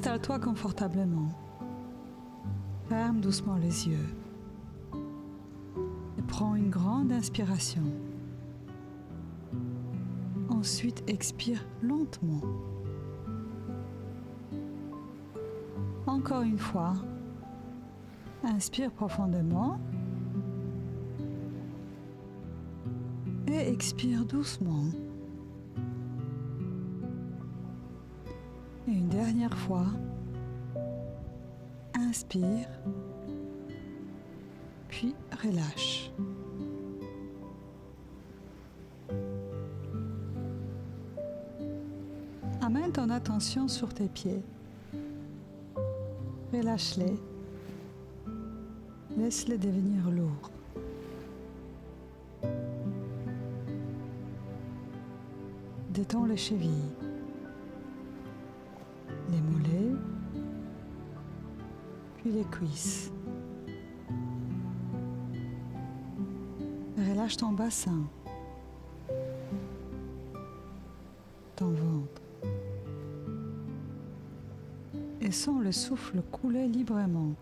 Installe-toi confortablement. Ferme doucement les yeux. Et prends une grande inspiration. Ensuite, expire lentement. Encore une fois, inspire profondément et expire doucement. Et une dernière fois, inspire, puis relâche. Amène ton attention sur tes pieds. Relâche-les. Laisse-les devenir lourds. Détends les chevilles, les mollets, puis les cuisses. Relâche ton bassin, ton ventre, et sens le souffle couler librement.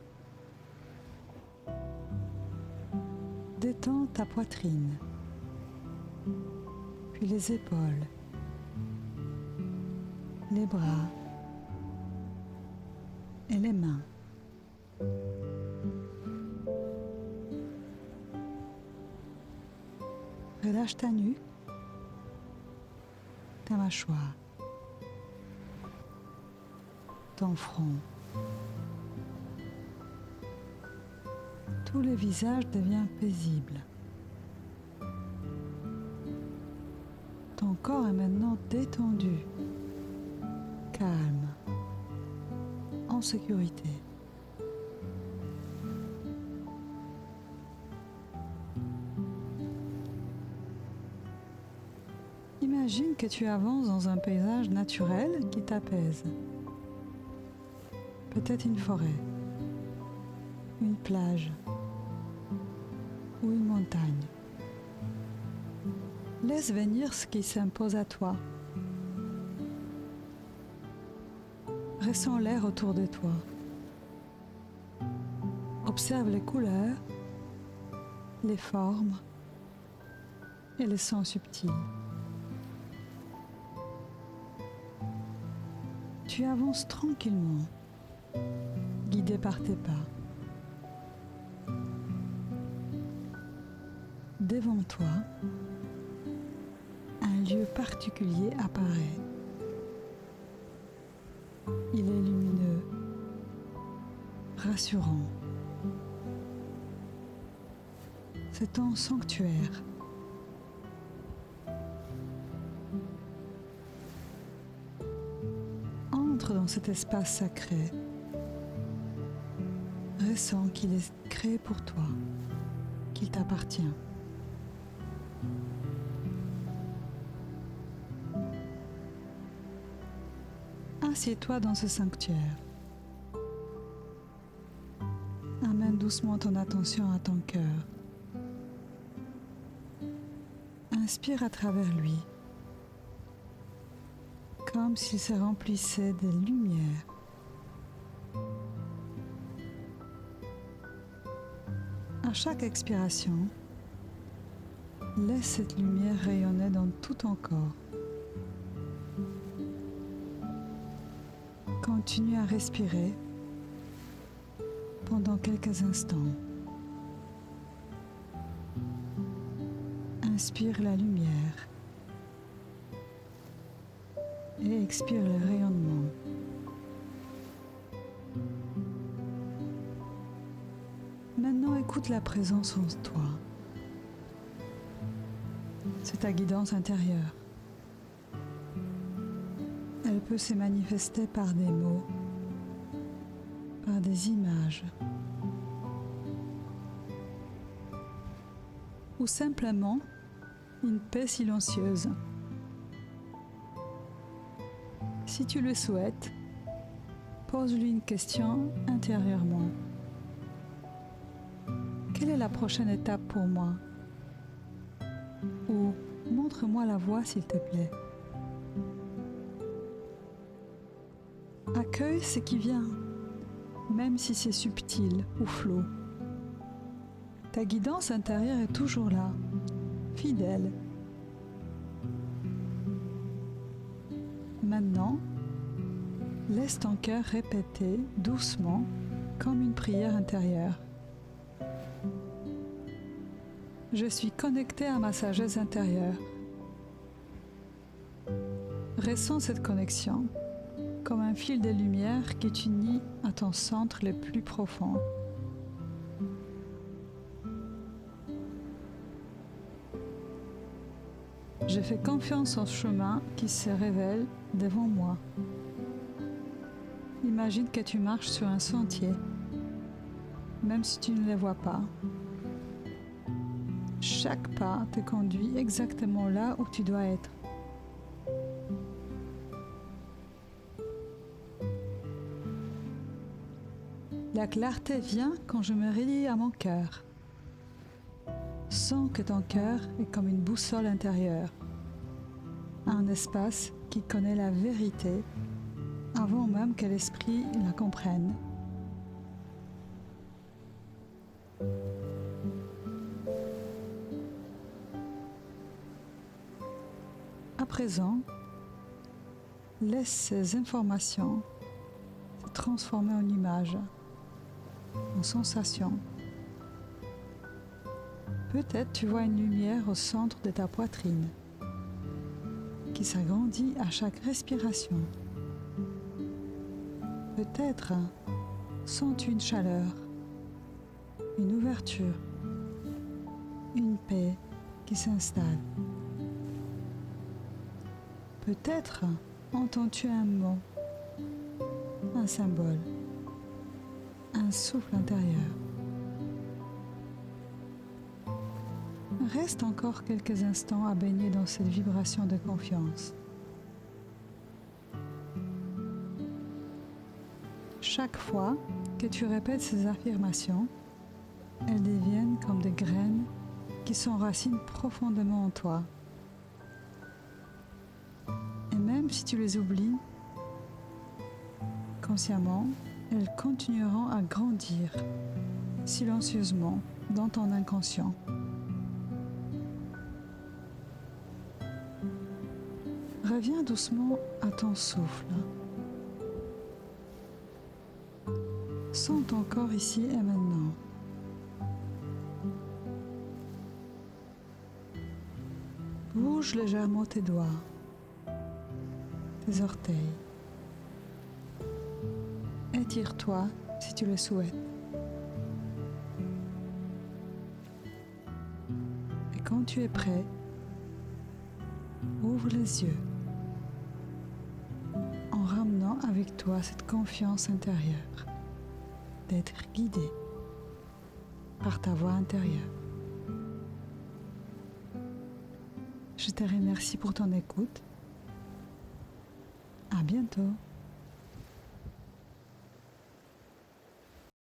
Détends ta poitrine, puis les épaules, les bras et les mains. Relâche ta nuque, ta mâchoire, ton front. Tout le visage devient paisible. Ton corps est maintenant détendu, calme, en sécurité. Imagine que tu avances dans un paysage naturel qui t'apaise. Peut-être une forêt, une plage ou une montagne. Laisse venir ce qui s'impose à toi. Ressens l'air autour de toi. Observe les couleurs, les formes et les sons subtils. Tu avances tranquillement, guidé par tes pas. Devant toi, un lieu particulier apparaît. Il est lumineux, rassurant. C'est ton sanctuaire. Entre dans cet espace sacré. Ressens qu'il est créé pour toi, qu'il t'appartient. Assieds-toi dans ce sanctuaire. Amène doucement ton attention à ton cœur. Inspire à travers lui, comme s'il se remplissait de lumière. À chaque expiration, laisse cette lumière rayonner dans tout ton corps. Continue à respirer pendant quelques instants. Inspire la lumière et expire le rayonnement. Maintenant, écoute la présence en toi. C'est ta guidance intérieure. Elle peut se manifester par des mots, par des images, ou simplement une paix silencieuse. Si tu le souhaites, pose-lui une question intérieurement. Quelle est la prochaine étape pour moi? Ou montre-moi la voie, s'il te plaît. Accueille ce qui vient, même si c'est subtil ou flou. Ta guidance intérieure est toujours là, fidèle. Maintenant, laisse ton cœur répéter doucement comme une prière intérieure. Je suis connecté à ma sagesse intérieure. Ressens cette connexion comme un fil de lumière qui t'unit à ton centre le plus profond. Je fais confiance au chemin qui se révèle devant moi. Imagine que tu marches sur un sentier, même si tu ne le vois pas. Chaque pas te conduit exactement là où tu dois être. La clarté vient quand je me relie à mon cœur. Sens que ton cœur est comme une boussole intérieure, un espace qui connaît la vérité avant même que l'esprit la comprenne. À présent, laisse ces informations se transformer en images, en sensations. Peut-être tu vois une lumière au centre de ta poitrine qui s'agrandit à chaque respiration. Peut-être sens-tu une chaleur, une ouverture, une paix qui s'installe. Peut-être entends-tu un mot, un symbole, un souffle intérieur. Reste encore quelques instants à baigner dans cette vibration de confiance. Chaque fois que tu répètes ces affirmations, elles deviennent comme des graines qui s'enracinent profondément en toi. Et même si tu les oublies, consciemment, elles continueront à grandir silencieusement dans ton inconscient. Reviens doucement à ton souffle. Sens ton corps ici et maintenant. Bouge légèrement tes doigts, tes orteils. Étire-toi si tu le souhaites. Et quand tu es prêt, ouvre les yeux en ramenant avec toi cette confiance intérieure d'être guidé par ta voix intérieure. Je te remercie pour ton écoute. À bientôt.